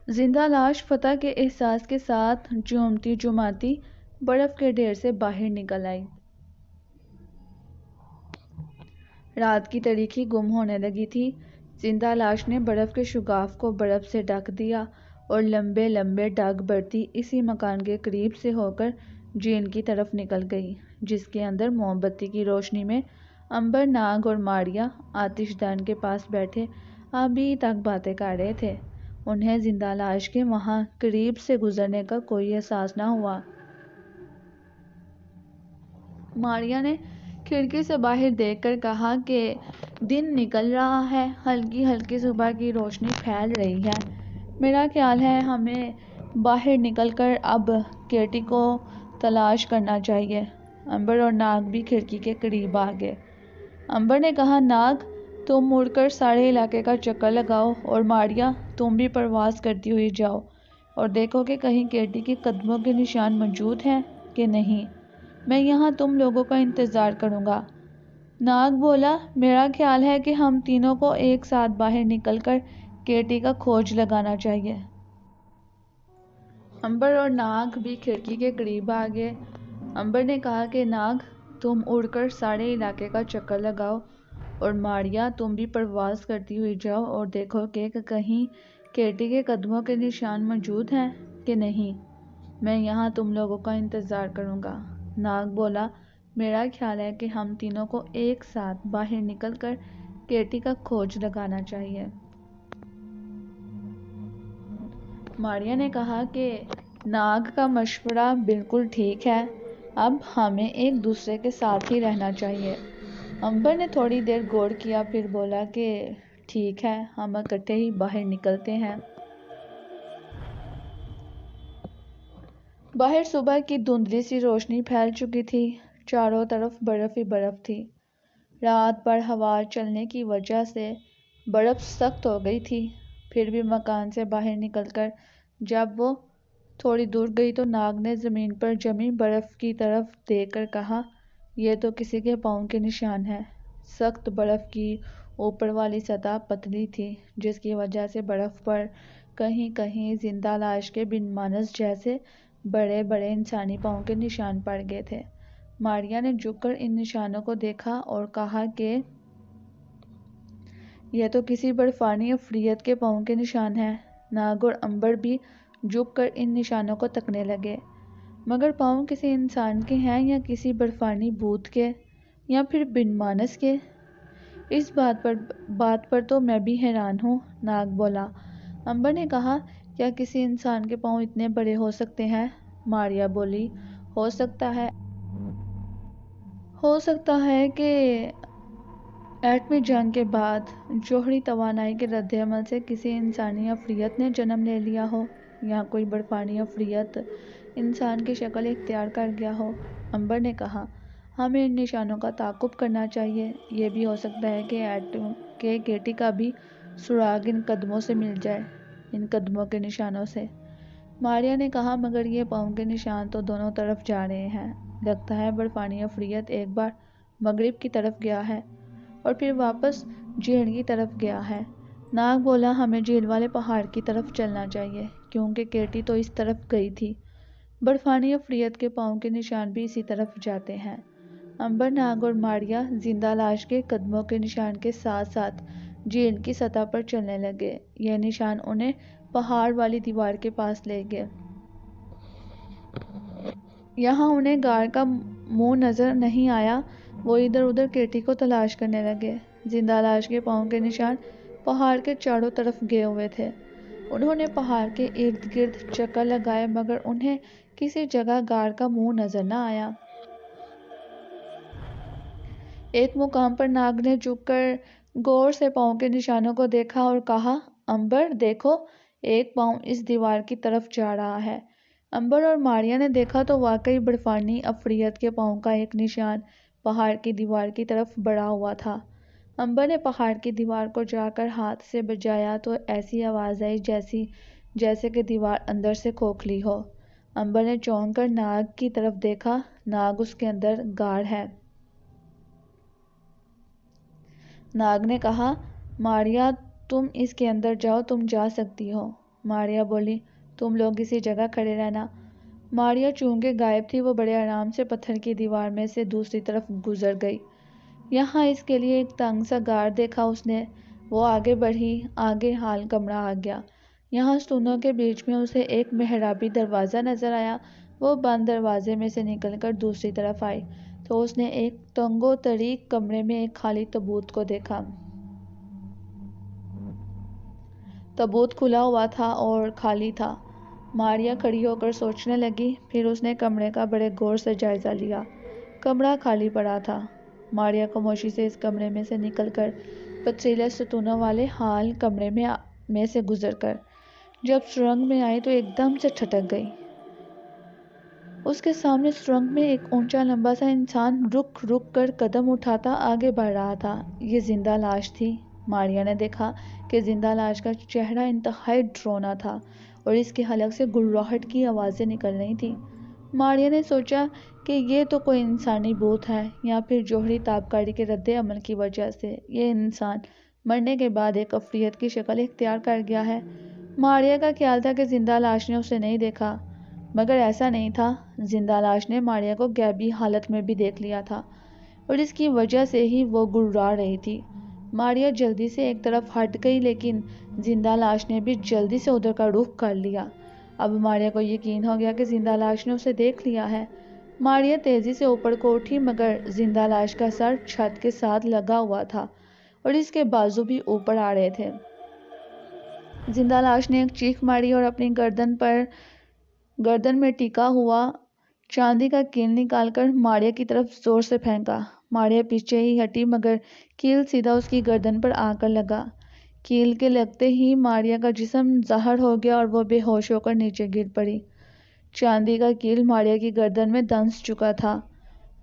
زندہ لاش فتح کے احساس کے ساتھ جھومتی جھماتی برف کے ڈھیر سے باہر نکل آئی۔ رات کی تاریکی گم ہونے لگی تھی۔ زندہ لاش نے برف کے شگاف کو برف سے ڈھک دیا اور لمبے لمبے ڈگ بڑھتی اسی مکان کے قریب سے ہو کر جھیل کی طرف نکل گئی، جس کے اندر موم بتی کی روشنی میں عنبر، ناگ اور ماریا آتش دان کے پاس بیٹھے ابھی تک باتیں کر رہے تھے۔ انہیں زندہ لاش کے وہاں قریب سے گزرنے کا کوئی احساس نہ ہوا۔ ماریا نے کھڑکی سے باہر دیکھ کر کہا کہ دن نکل رہا ہے، ہلکی ہلکی صبح کی روشنی پھیل رہی ہے۔ میرا خیال ہے ہمیں باہر نکل کر اب کیٹی کو تلاش کرنا چاہیے۔ عنبر اور ناگ بھی کھڑکی کے قریب آ گئے۔ عنبر نے کہا، ناگ تم اڑ کر سارے علاقے کا چکر لگاؤ اور ماریا تم بھی پرواز کرتی ہوئی جاؤ اور دیکھو کہ کہیں کیٹی کے قدموں کے نشان موجود ہیں کہ نہیں۔ میں یہاں تم لوگوں کا انتظار کروں گا۔ ناگ بولا، میرا خیال ہے کہ ہم تینوں کو ایک ساتھ باہر نکل کر کیٹی کا کھوج لگانا چاہیے۔ عنبر اور ناگ بھی کھڑکی کے قریب آ گئے۔ عنبر نے کہا کہ ناگ تم اڑ کر سارے علاقے کا چکر لگاؤ اور ماریا تم بھی پرواز کرتی ہوئی جاؤ اور دیکھو کہ کہیں کیٹی کے قدموں کے نشان موجود ہیں کہ نہیں۔ میں یہاں تم لوگوں کا انتظار کروں گا۔ ناگ بولا، میرا خیال ہے کہ ہم تینوں کو ایک ساتھ باہر نکل کر کیٹی کا کھوج لگانا چاہیے۔ ماریا نے کہا کہ ناگ کا مشورہ بالکل ٹھیک ہے، اب ہمیں ایک دوسرے کے ساتھ ہی رہنا چاہیے۔ عنبر نے تھوڑی دیر غور کیا، پھر بولا کہ ٹھیک ہے، ہم اکٹھے ہی باہر نکلتے ہیں۔ باہر صبح کی دھندلی سی روشنی پھیل چکی تھی، چاروں طرف برف ہی برف تھی۔ رات بھر ہوا چلنے کی وجہ سے برف سخت ہو گئی تھی۔ پھر بھی مکان سے باہر نکل کر جب وہ تھوڑی دور گئی تو ناگ نے زمین پر جمی برف کی طرف دیکھ کر کہا، یہ تو کسی کے پاؤں کے نشان ہیں۔ سخت برف کی اوپر والی سطح پتلی تھی، جس کی وجہ سے برف پر کہیں کہیں زندہ لاش کے بن مانس جیسے بڑے بڑے انسانی پاؤں کے نشان پڑ گئے تھے۔ ماریا نے جھک کر ان نشانوں کو دیکھا اور کہا کہ یہ تو کسی برفانی عفریت کے پاؤں کے نشان ہیں۔ ناگ اور عنبر بھی جھک کر ان نشانوں کو تکنے لگے، مگر پاؤں کسی انسان کے ہیں یا کسی برفانی بھوت کے یا پھر بن مانس کے؟ اس بات پر تو میں بھی حیران ہوں، ناگ بولا۔ عنبر نے کہا، کیا کسی انسان کے پاؤں اتنے بڑے ہو سکتے ہیں؟ ماریا بولی، ہو سکتا ہے کہ ایٹمی جنگ کے بعد جوہری توانائی کے رد عمل سے کسی انسانی عفریت نے جنم لے لیا ہو یا کوئی برفانی عفریت انسان کی شکل اختیار کر گیا ہو۔ عنبر نے کہا، ہمیں ان نشانوں کا تعاقب کرنا چاہیے۔ یہ بھی ہو سکتا ہے کہ کیٹی کا بھی سراغ ان قدموں سے مل جائے، ان قدموں کے نشانوں سے۔ ماریا نے کہا، مگر یہ پاؤں کے نشان تو دونوں طرف جا رہے ہیں۔ لگتا ہے برفانی عفریت ایک بار مغرب کی طرف گیا ہے اور پھر واپس جھیل کی طرف گیا ہے۔ ناگ بولا، ہمیں جھیل والے پہاڑ کی طرف چلنا چاہیے، کیونکہ کیٹی تو اس طرف گئی تھی۔ برفانی عفریت کے پاؤں کے نشان بھی اسی طرف جاتے ہیں۔ عنبر، ناگ اور ماریا زندہ لاش کے قدموں کے نشان کے ساتھ ساتھ جھیل کی سطح پر چلنے لگے۔ یہ نشان انہیں پہاڑ والی دیوار کے پاس لے گئے۔ یہاں انہیں غار کا منہ نظر نہیں آیا۔ وہ ادھر ادھر کیٹی کو تلاش کرنے لگے۔ زندہ لاش کے پاؤں کے نشان پہاڑ کے چاروں طرف گئے ہوئے تھے۔ انہوں نے پہاڑ کے ارد گرد چکر لگائے، مگر انہیں کسی جگہ غار کا منہ نظر نہ آیا۔ ایک مقام پر ناگ نے جھک کر غور سے پاؤں کے نشانوں کو دیکھا اور کہا، عنبر دیکھو، ایک پاؤں اس دیوار کی طرف جا رہا ہے۔ عنبر اور ماریا نے دیکھا تو واقعی برفانی عفریت کے پاؤں کا ایک نشان پہاڑ کی دیوار کی طرف بڑھا ہوا تھا۔ عنبر نے پہاڑ کی دیوار کو جا کر ہاتھ سے بجایا تو ایسی آواز آئی جیسے کہ دیوار اندر سے کھوکھلی ہو۔ عنبر نے چونک کر ناگ کی طرف دیکھا، ناگ اس کے اندر غار ہے۔ ناگ نے کہا، ماریا تم اس کے اندر جاؤ، تم جا سکتی ہو۔ ماریا بولی، تم لوگ اسی جگہ کھڑے رہنا۔ ماریا چونکہ غائب تھی، وہ بڑے آرام سے پتھر کی دیوار میں سے دوسری طرف گزر گئی۔ یہاں اس کے لیے ایک تنگ سا غار دیکھا اس نے۔ وہ آگے بڑھی، آگے حال کمرہ آ گیا۔ یہاں ستونوں کے بیچ میں اسے ایک محرابی دروازہ نظر آیا۔ وہ بند دروازے میں سے نکل کر دوسری طرف آئی تو اس نے ایک تنگ و تاریک کمرے میں ایک خالی تابوت کو دیکھا۔ تابوت کھلا ہوا تھا اور خالی تھا۔ ماریا کھڑی ہو کر سوچنے لگی، پھر اس نے کمرے کا بڑے غور سے جائزہ لیا۔ کمرہ خالی پڑا تھا۔ ماریا خاموشی سے اس کمرے میں سے نکل کر پتھریلے ستونوں والے ہال کمرے میں سے گزر کر جب سرنگ میں آئی تو ایک دم سے ٹھٹک گئی۔ اس کے سامنے سرنگ میں ایک اونچا لمبا سا انسان رک رک کر قدم اٹھاتا آگے بڑھ رہا تھا۔ یہ زندہ لاش تھی۔ ماریا نے دیکھا کہ زندہ لاش کا چہرہ انتہائی ڈراؤنا تھا اور اس کے حلق سے گڑگڑاہٹ کی آوازیں نکل رہی تھیں۔ ماریا نے سوچا کہ یہ تو کوئی انسانی بھوت ہے یا پھر جوہری تابکاری کے رد عمل کی وجہ سے یہ انسان مرنے کے بعد ایک عفریت کی شکل اختیار کر گیا ہے۔ ماریا کا خیال تھا کہ زندہ لاش نے اسے نہیں دیکھا، مگر ایسا نہیں تھا۔ زندہ لاش نے ماریا کو غائبی حالت میں بھی دیکھ لیا تھا اور اس کی وجہ سے ہی وہ گڑگڑا رہی تھی۔ ماریا جلدی سے ایک طرف ہٹ گئی، لیکن زندہ لاش نے بھی جلدی سے ادھر کا رخ کر لیا۔ اب ماریا کو یقین ہو گیا کہ زندہ لاش نے اسے دیکھ لیا ہے۔ ماریا تیزی سے اوپر کو اٹھی، مگر زندہ لاش کا سر چھت کے ساتھ لگا ہوا تھا اور اس کے بازو بھی اوپر آ رہے تھے۔ زندہ لاش نے ایک چیخ ماری اور اپنی گردن میں ٹکا ہوا چاندی کا کیل نکال کر ماریا کی طرف زور سے پھینکا۔ ماریا پیچھے ہی ہٹی، مگر کیل سیدھا اس کی گردن پر آ کر لگا۔ کیل کے لگتے ہی ماریا کا جسم ظاہر ہو گیا اور وہ بے ہوش ہو کر نیچے گر پڑی۔ چاندی کا کیل ماریا کی گردن میں دھنس چکا تھا۔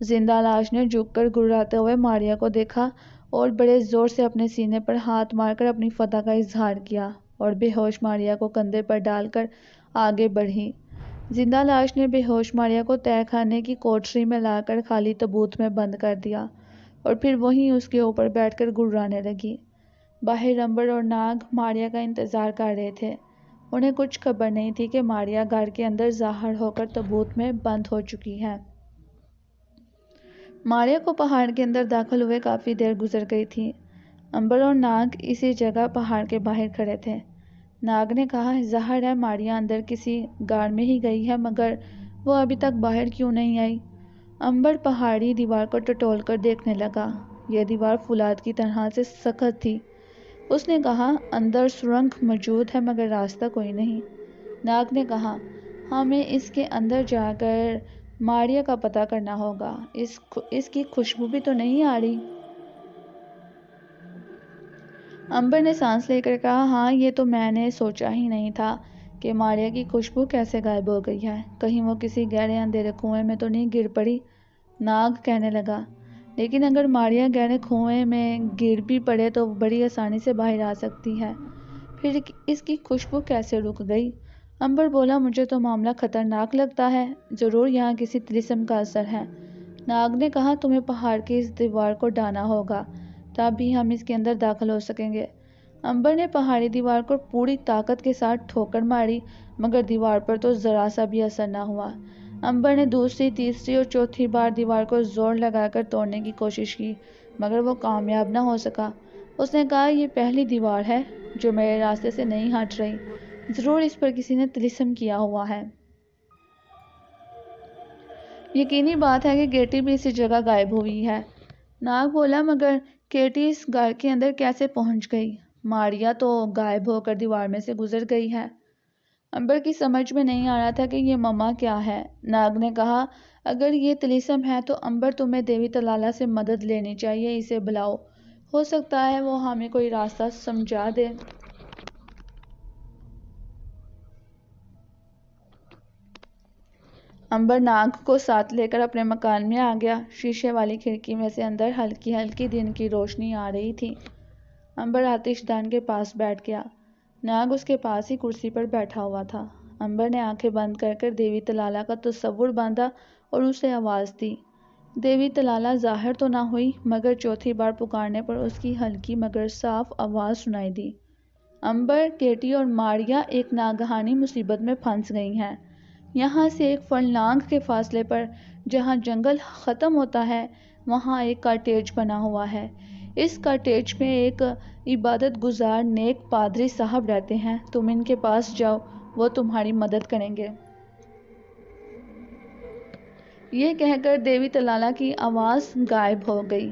زندہ لاش نے جھک کر گڑگڑاتے ہوئے ماریا کو دیکھا اور بڑے زور سے اپنے سینے پر ہاتھ مار کر اپنی فتح کا اظہار کیا اور بے ہوش ماریا کو کندھے پر ڈال کر آگے بڑھی۔ زندہ لاش نے بے ہوش ماریا کو تہہ خانے کی کوٹھری میں لا کر خالی تابوت میں بند کر دیا اور پھر وہیں اس کے اوپر بیٹھ کر گڑگڑانے لگی۔ باہر امبر اور ناگ ماریا کا انتظار کر رہے تھے۔ انہیں کچھ خبر نہیں تھی کہ ماریا گھر کے اندر ظاہر ہو کر تابوت میں بند ہو چکی ہے۔ ماریا کو پہاڑ کے اندر داخل ہوئے کافی دیر گزر گئی تھی۔ امبر اور ناگ اسی جگہ پہاڑ کے باہر کھڑے تھے۔ ناگ نے کہا، ظاہر ہے ماریا اندر کسی غار میں ہی گئی ہے، مگر وہ ابھی تک باہر کیوں نہیں آئی؟ امبر پہاڑی دیوار کو ٹٹول کر دیکھنے لگا۔ یہ دیوار فولاد کی طرح سے سخت تھی۔ اس نے کہا، اندر سرنگ موجود ہے مگر راستہ کوئی نہیں۔ ناگ نے کہا، ہمیں اس کے اندر جا کر ماریا کا پتہ کرنا ہوگا۔ اس کی خوشبو بھی تو نہیں آ رہی۔ امبر نے سانس لے کر کہا، ہاں یہ تو میں نے سوچا ہی نہیں تھا کہ ماریا کی خوشبو کیسے غائب ہو گئی ہے۔ کہیں وہ کسی گہرے اندھیرے کنویں میں تو نہیں گر پڑی؟ ناگ کہنے لگا، لیکن اگر ماریا گہرے کنویں میں گر بھی پڑے تو وہ بڑی آسانی سے باہر آ سکتی ہے، پھر اس کی خوشبو کیسے رک گئی؟ امبر بولا، مجھے تو معاملہ خطرناک لگتا ہے، ضرور یہاں کسی طلسم کا اثر ہے۔ ناگ نے کہا، تمہیں پہاڑ کی اس دیوار کو ڈھانا ہوگا، تب بھی ہم اس کے اندر داخل ہو سکیں گے۔ امبر نے پہاڑی دیوار کو پوری طاقت کے ساتھ ٹھوکر ماری، مگر دیوار پر تو ذرا سا بھی اثر نہ ہوا۔ امبر نے دوسری، تیسری اور چوتھی بار دیوار کو زور لگا کر توڑنے کی کوشش کی، مگر وہ کامیاب نہ ہو سکا۔ اس نے کہا، یہ پہلی دیوار ہے جو میرے راستے سے نہیں ہٹ رہی، ضرور اس پر کسی نے طلسم کیا ہوا ہے۔ یقینی بات ہے کہ کیٹی بھی اسی جگہ غائب ہوئی ہے۔ ناگ بولا، مگر کیٹی اس غار کے اندر کیسے پہنچ گئی؟ ماریا تو غائب ہو کر دیوار میں سے گزر گئی ہے۔ امبر کی سمجھ میں نہیں آ رہا تھا کہ یہ مما کیا ہے۔ ناگ نے کہا، اگر یہ طلسم ہے تو امبر تمہیں دیوی تلالہ سے مدد لینی چاہیے، اسے بلاؤ، ہو سکتا ہے وہ ہمیں کوئی راستہ سمجھا دے۔ امبر ناگ کو ساتھ لے کر اپنے مکان میں آ گیا۔ شیشے والی کھڑکی میں سے اندر ہلکی ہلکی دن کی روشنی آ رہی تھی۔ امبر آتش دان کے پاس بیٹھ گیا۔ ناگ اس کے پاس ہی کرسی پر بیٹھا ہوا تھا۔ امبر نے آنکھیں بند کر کر دیوی تلالہ کا تصور باندھا اور اسے آواز دی۔ دیوی تلالہ ظاہر تو نہ ہوئی، مگر چوتھی بار پکارنے پر اس کی ہلکی مگر صاف آواز سنائی دی، امبر، کیٹی اور ماریا ایک ناگہانی مصیبت میں پھنس گئی ہیں۔ یہاں سے ایک فرلانگ کے فاصلے پر جہاں جنگل ختم ہوتا ہے وہاں ایک کاٹیج بنا ہوا ہے۔ اس کاٹیج میں ایک عبادت گزار نیک پادری صاحب رہتے ہیں۔ تم ان کے پاس جاؤ، وہ تمہاری مدد کریں گے۔ یہ کہہ کر دیوی تلالہ کی آواز غائب ہو گئی۔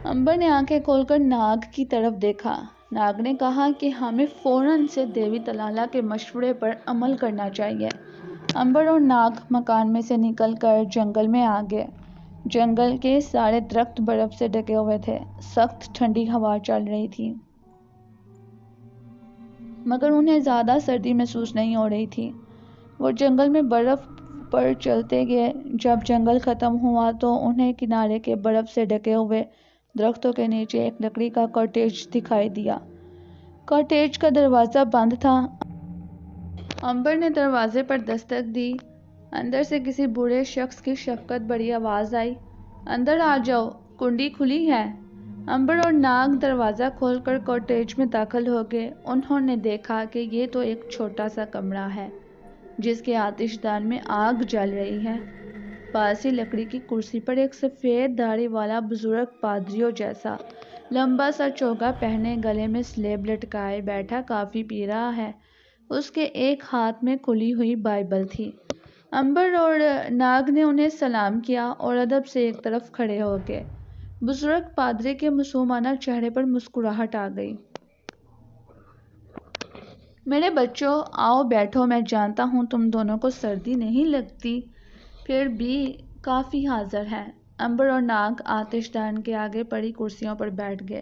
امبر نے آنکھیں کھول کر ناگ کی طرف دیکھا۔ ناگ نے کہا کہ ہمیں فوراً سے دیوی تلالہ کے مشورے پر عمل کرنا چاہیے۔ امبر اور ناگ مکان میں سے نکل کر جنگل میں آ گئے۔ جنگل کے سارے درخت برف سے ڈھکے ہوئے تھے۔ سخت ٹھنڈی ہوا چل رہی تھی، مگر انہیں زیادہ سردی محسوس نہیں ہو رہی تھی۔ وہ جنگل میں برف پر چلتے گئے۔ جب جنگل ختم ہوا تو انہیں کنارے کے برف سے ڈھکے ہوئے درختوں کے نیچے ایک لکڑی کا کاٹیج دکھائی دیا۔ کاٹیج کا دروازہ بند تھا۔ امبر نے دروازے پر دستک دی۔ اندر سے کسی بوڑھے شخص کی شفقت بھری آواز آئی، اندر آ جاؤ، کنڈی کھلی ہے۔ امبر اور ناگ دروازہ کھول کر کاٹیج میں داخل ہو گئے۔ انہوں نے دیکھا کہ یہ تو ایک چھوٹا سا کمرہ ہے جس کے آتش دان میں آگ جل رہی ہے۔ پاس ہی لکڑی کی کرسی پر ایک سفید داڑھی والا بزرگ پادریوں جیسا لمبا سا چوگا پہنے گلے میں سلیب لٹکائے بیٹھا کافی پی رہا ہے۔ اس کے ایک ہاتھ میں کھلی ہوئی بائبل تھی۔ امبر اور ناگ نے انہیں سلام کیا اور ادب سے ایک طرف کھڑے ہو گئے۔ بزرگ پادری کے معصومانہ چہرے پر مسکراہٹ آ گئی۔ میرے بچوں، آؤ بیٹھو۔ میں جانتا ہوں تم دونوں کو سردی نہیں لگتی، پھر بھی کافی حاضر ہے۔ امبر اور ناگ آتش دان کے آگے پڑی کرسیوں پر بیٹھ گئے۔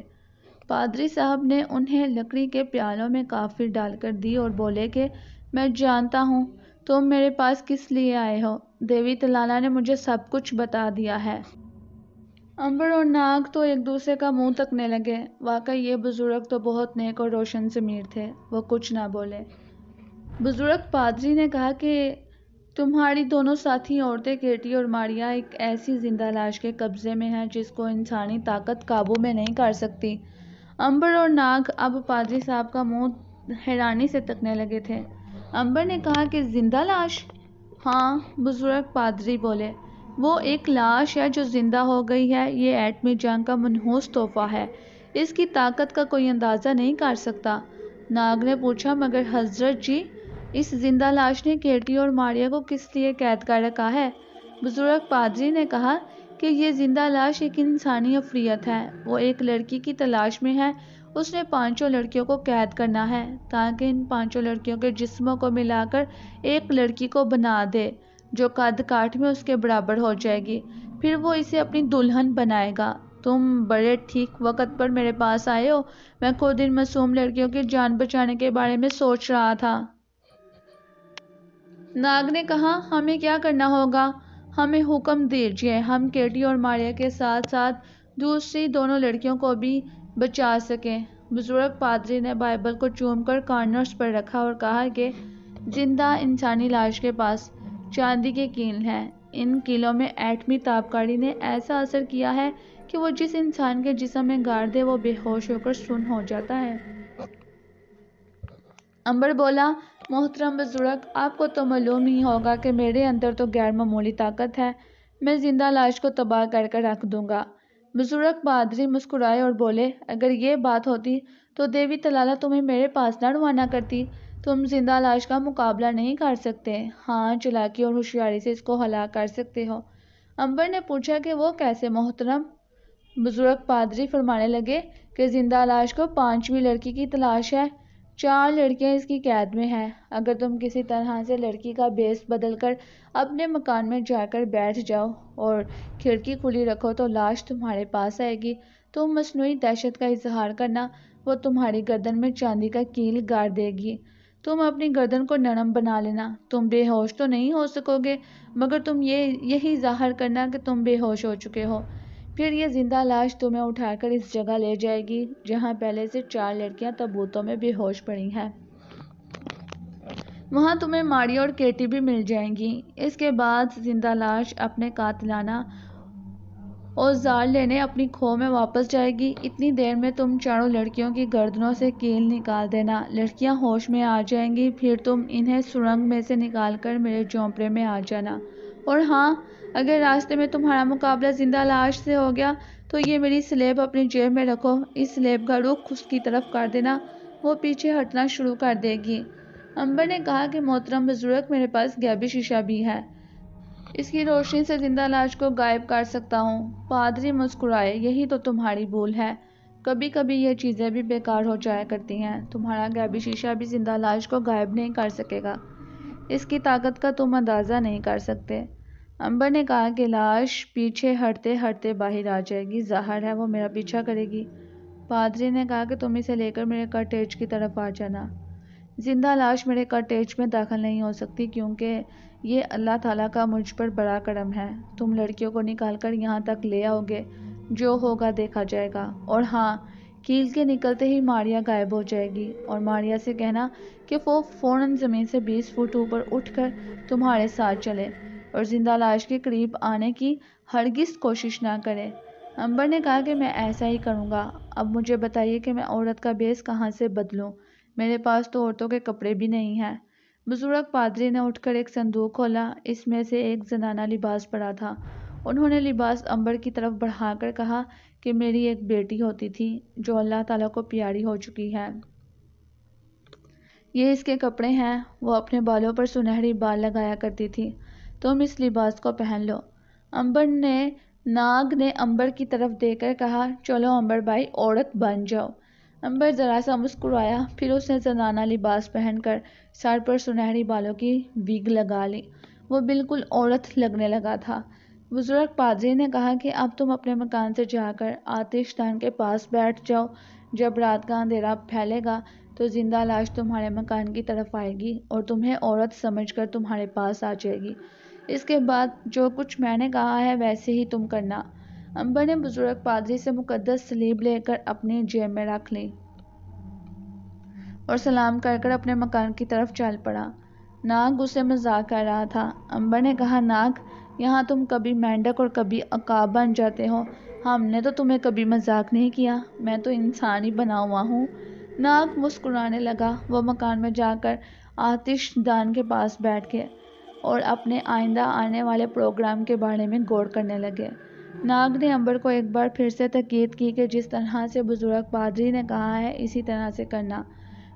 پادری صاحب نے انہیں لکڑی کے پیالوں میں کافی ڈال کر دی اور بولے کہ میں جانتا ہوں تم میرے پاس کس لیے آئے ہو۔ دیوی تلالہ نے مجھے سب کچھ بتا دیا ہے۔ امبر اور ناگ تو ایک دوسرے کا منہ تکنے لگے۔ واقعی یہ بزرگ تو بہت نیک اور روشن ضمیر تھے۔ وہ کچھ نہ بولے۔ بزرگ پادری نے کہا کہ تمہاری دونوں ساتھی عورتیں کیٹی اور ماریا ایک ایسی زندہ لاش کے قبضے میں ہیں جس کو انسانی طاقت قابو میں نہیں کر سکتی۔ امبر اور ناگ اب پادری صاحب کا منہ حیرانی سے تکنے لگے تھے۔ امبر نے کہا کہ زندہ لاش؟ ہاں، بزرگ پادری بولے، وہ ایک لاش ہے جو زندہ ہو گئی ہے۔ یہ ایٹمی جنگ کا منحوس تحفہ ہے، اس کی طاقت کا کوئی اندازہ نہیں کر سکتا۔ ناگ نے پوچھا، مگر حضرت جی، اس زندہ لاش نے کیٹی اور ماریا کو کس لیے قید کر رکھا ہے؟ بزرگ پادری نے کہا کہ یہ زندہ لاش ایک انسانی عفریت ہے۔ وہ ایک لڑکی کی تلاش میں ہے۔ اس نے 5 لڑکیوں کو قید کرنا ہے تاکہ ان 5 لڑکیوں کے جسموں کو ملا کر ایک لڑکی کو بنا دے جو قد کاٹھ میں اس کے برابر ہو جائے گی، پھر وہ اسے اپنی دلہن بنائے گا۔ تم بڑے ٹھیک وقت پر میرے پاس آئے ہو۔ میں خود ان معصوم لڑکیوں کی جان بچانے کے بارے میں سوچ رہا تھا۔ ناگ نے کہا، ہمیں کیا کرنا ہوگا؟ ہمیں حکم دیجیے، ہم کیٹی اور ماریا کے ساتھ ساتھ دوسری دونوں لڑکیوں کو بھی بچا سکیں۔ بزرگ پادری نے بائبل کو چوم کر کارنرز پر رکھا اور کہا کہ زندہ انسانی لاش کے پاس چاندی کے کیل ہیں۔ ان کیلوں میں ایٹمی تابکاری نے ایسا اثر کیا ہے کہ وہ جس انسان کے جسم میں گاڑ دے وہ بے ہوش ہو کر سن ہو جاتا ہے۔ امبر بولا، محترم بزرگ، آپ کو تو معلوم ہی ہوگا کہ میرے اندر تو غیر معمولی طاقت ہے۔ میں زندہ لاش کو تباہ کر کر رکھ دوں گا۔ بزرگ پادری مسکرائے اور بولے، اگر یہ بات ہوتی تو دیوی تلالہ تمہیں میرے پاس نہ روانہ کرتی۔ تم زندہ لاش کا مقابلہ نہیں کر سکتے، ہاں چالاکی اور ہوشیاری سے اس کو ہلاک کر سکتے ہو۔ امبر نے پوچھا کہ وہ کیسے محترم؟ بزرگ پادری فرمانے لگے کہ زندہ لاش کو 5ویں لڑکی کی تلاش ہے۔ 4 لڑکیاں اس کی قید میں ہیں۔ اگر تم کسی طرح سے لڑکی کا بھیس بدل کر اپنے مکان میں جا کر بیٹھ جاؤ اور کھڑکی کھلی رکھو تو لاش تمہارے پاس آئے گی۔ تم مصنوعی دہشت کا اظہار کرنا، وہ تمہاری گردن میں چاندی کا کیل گاڑ دے گی۔ تم اپنی گردن کو نرم بنا لینا۔ تم بے ہوش تو نہیں ہو سکو گے، مگر تم یہی ظاہر کرنا کہ تم بے ہوش ہو چکے ہو۔ پھر یہ زندہ لاش تمہیں اٹھا کر اس جگہ لے جائے گی جہاں پہلے سے 4 لڑکیاں تابوتوں میں بے ہوش پڑی ہیں۔ وہاں تمہیں ماریا اور کیٹی بھی مل جائیں گی۔ اس کے بعد زندہ لاش اپنے قاتلانہ اوزار لینے اپنی کھو میں واپس جائے گی۔ اتنی دیر میں تم چاروں لڑکیوں کی گردنوں سے کیل نکال دینا۔ لڑکیاں ہوش میں آ جائیں گی، پھر تم انہیں سرنگ میں سے نکال کر میرے جھونپڑے میں آ جانا۔ اور ہاں، اگر راستے میں تمہارا مقابلہ زندہ لاش سے ہو گیا تو یہ میری سلیب اپنی جیب میں رکھو، اس سلیب کا رخ اس کی طرف کر دینا، وہ پیچھے ہٹنا شروع کر دے گی۔ امبر نے کہا کہ محترم بزرگ، میرے پاس غیبی شیشہ بھی ہے، اس کی روشنی سے زندہ لاش کو غائب کر سکتا ہوں۔ پادری مسکرائے۔ یہی تو تمہاری بھول ہے، کبھی کبھی یہ چیزیں بھی بیکار ہو جایا کرتی ہیں۔ تمہارا غیبی شیشہ بھی زندہ لاش کو غائب نہیں کر سکے گا، اس کی طاقت کا تم اندازہ نہیں کر سکتے۔ امبر نے کہا کہ لاش پیچھے ہٹتے ہٹتے باہر آ جائے گی، ظاہر ہے وہ میرا پیچھا کرے گی۔ پادری نے کہا کہ تم اسے لے کر میرے کاٹیج کی طرف آ جانا۔ زندہ لاش میرے کاٹیج میں داخل نہیں ہو سکتی کیونکہ یہ اللہ تعالیٰ کا مجھ پر بڑا کرم ہے۔ تم لڑکیوں کو نکال کر یہاں تک لے آؤ گے، جو ہوگا دیکھا جائے گا۔ اور ہاں، کیل کے نکلتے ہی ماریا غائب ہو جائے گی، اور ماریا سے کہنا کہ وہ فوراً زمین سے 20 فٹ اوپر اٹھ کر تمہارے ساتھ چلے اور زندہ لاش کے قریب آنے کی ہرگز کوشش نہ کرے۔ امبر نے کہا کہ میں ایسا ہی کروں گا۔ اب مجھے بتائیے کہ میں عورت کا بیس کہاں سے بدلوں؟ میرے پاس تو عورتوں کے کپڑے بھی نہیں ہیں۔ بزرگ پادری نے اٹھ کر ایک صندوق کھولا، اس میں سے ایک زنانہ لباس پڑا تھا۔ انہوں نے لباس امبر کی طرف بڑھا کر کہا کہ میری ایک بیٹی ہوتی تھی جو اللہ تعالیٰ کو پیاری ہو چکی ہے۔ یہ اس کے کپڑے ہیں، وہ اپنے بالوں پر سنہری بال لگایا کرتی تھی۔ تم اس لباس کو پہن لو۔ ناگ نے امبر کی طرف دیکھ کر کہا، چلو امبر بھائی، عورت بن جاؤ۔ امبر ذرا سا مسکرایا، پھر اس نے زنانہ لباس پہن کر سر پر سنہری بالوں کی وگ لگا لی۔ وہ بالکل عورت لگنے لگا تھا۔ بزرگ پادری نے کہا کہ اب تم اپنے مکان سے جا کر آتش دان کے پاس بیٹھ جاؤ۔ جب رات کا اندھیرا پھیلے گا تو زندہ لاش تمہارے مکان کی طرف آئے گی اور تمہیں عورت سمجھ کر تمہارے پاس آ جائے گی۔ اس کے بعد جو کچھ میں نے کہا ہے ویسے ہی تم کرنا۔ امبر نے بزرگ پادری سے مقدس سلیب لے کر اپنی جیب میں رکھ لی اور سلام کر کر اپنے مکان کی طرف چل پڑا۔ ناگ اسے مذاق کر رہا تھا۔ امبر نے کہا، ناگ، یہاں تم کبھی مینڈک اور کبھی عقاب بن جاتے ہو، ہم نے تو تمہیں کبھی مذاق نہیں کیا، میں تو انسان ہی بنا ہوا ہوں۔ ناگ مسکرانے لگا۔ وہ مکان میں جا کر آتش دان کے پاس بیٹھ گئے اور اپنے آئندہ آنے والے پروگرام کے بارے میں غور کرنے لگے۔ ناگ نے امبر کو ایک بار پھر سے تاکید کی کہ جس طرح سے بزرگ پادری نے کہا ہے اسی طرح سے کرنا۔